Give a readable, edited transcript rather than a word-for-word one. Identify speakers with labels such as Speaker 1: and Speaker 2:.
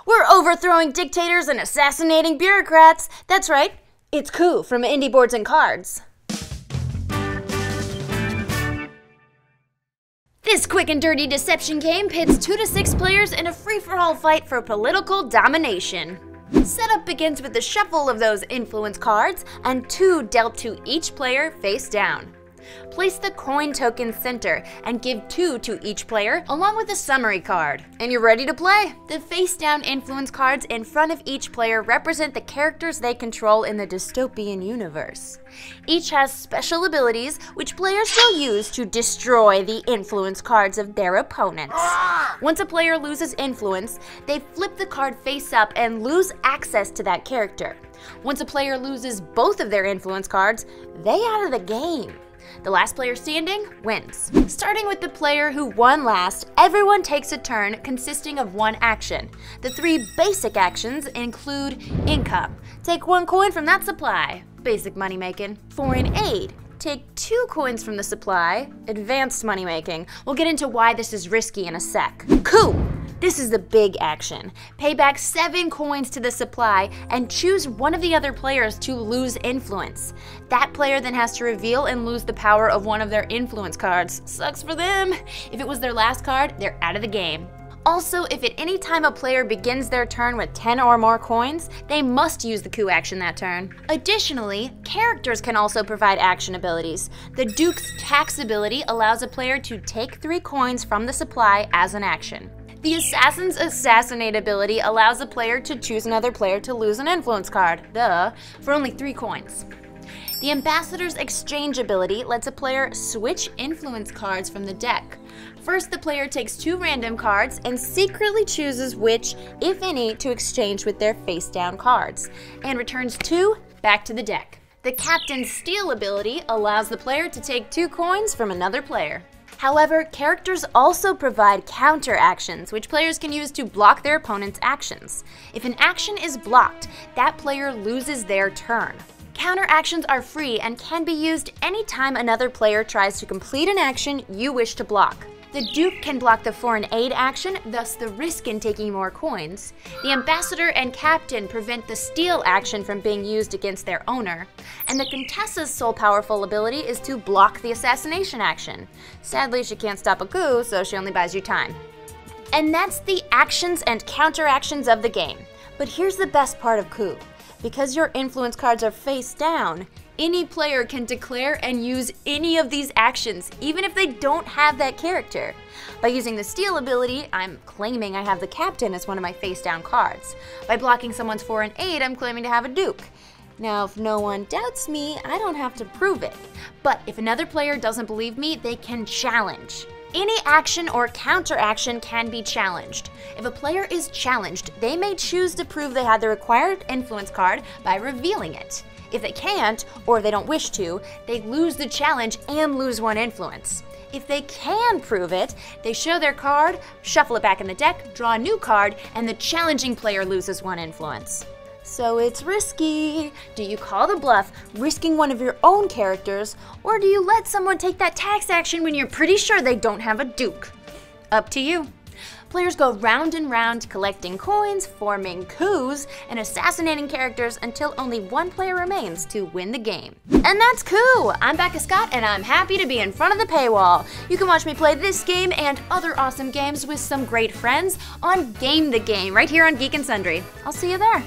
Speaker 1: We're overthrowing dictators and assassinating bureaucrats. That's right, it's Coup from Indie Boards and Cards. This quick and dirty deception game pits 2 to 6 players in a free-for-all fight for political domination. Setup begins with the shuffle of those influence cards and 2 dealt to each player face down. Place the coin token center and give 2 to each player along with a summary card. And you're ready to play! The face-down influence cards in front of each player represent the characters they control in the dystopian universe. Each has special abilities which players will use to destroy the influence cards of their opponents. Once a player loses influence, they flip the card face up and lose access to that character. Once a player loses both of their influence cards, they out of the game. The last player standing wins. Starting with the player who won last, everyone takes a turn consisting of 1 action. The 3 basic actions include income. Take 1 coin from that supply. Basic money making. Foreign aid. Take 2 coins from the supply. Advanced money making. We'll get into why this is risky in a sec. Coup! This is the big action. Pay back 7 coins to the supply and choose one of the other players to lose influence. That player then has to reveal and lose the power of one of their influence cards. Sucks for them. If it was their last card, they're out of the game. Also, if at any time a player begins their turn with 10 or more coins, they must use the coup action that turn. Additionally, characters can also provide action abilities. The Duke's tax ability allows a player to take 3 coins from the supply as an action. The Assassin's assassinate ability allows a player to choose another player to lose an influence card, for only 3 coins. The Ambassador's exchange ability lets a player switch influence cards from the deck. First, the player takes 2 random cards and secretly chooses which, if any, to exchange with their face-down cards, and returns 2 back to the deck. The Captain's steal ability allows the player to take 2 coins from another player. However, characters also provide counter actions, which players can use to block their opponent's actions. If an action is blocked, that player loses their turn. Counter actions are free and can be used anytime another player tries to complete an action you wish to block. The Duke can block the foreign aid action, thus the risk in taking more coins. The Ambassador and Captain prevent the steal action from being used against their owner. And the Contessa's sole powerful ability is to block the assassination action. Sadly, she can't stop a coup, so she only buys you time. And that's the actions and counter-actions of the game. But here's the best part of Coup. Because your influence cards are face down, any player can declare and use any of these actions, even if they don't have that character. By using the steal ability, I'm claiming I have the Captain as one of my face-down cards. By blocking someone's foreign aid, I'm claiming to have a Duke. Now, if no one doubts me, I don't have to prove it. But if another player doesn't believe me, they can challenge. Any action or counter-action can be challenged. If a player is challenged, they may choose to prove they had the required influence card by revealing it. If they can't, or if they don't wish to, they lose the challenge and lose 1 influence. If they can prove it, they show their card, shuffle it back in the deck, draw a new card, and the challenging player loses 1 influence. So it's risky. Do you call the bluff, risking one of your own characters, or do you let someone take that tax action when you're pretty sure they don't have a Duke? Up to you. Players go round and round collecting coins, forming coups, and assassinating characters until only 1 player remains to win the game. And that's Coup! I'm Becca Scott, and I'm happy to be in front of the paywall. You can watch me play this game and other awesome games with some great friends on Game the Game right here on Geek and Sundry. I'll see you there.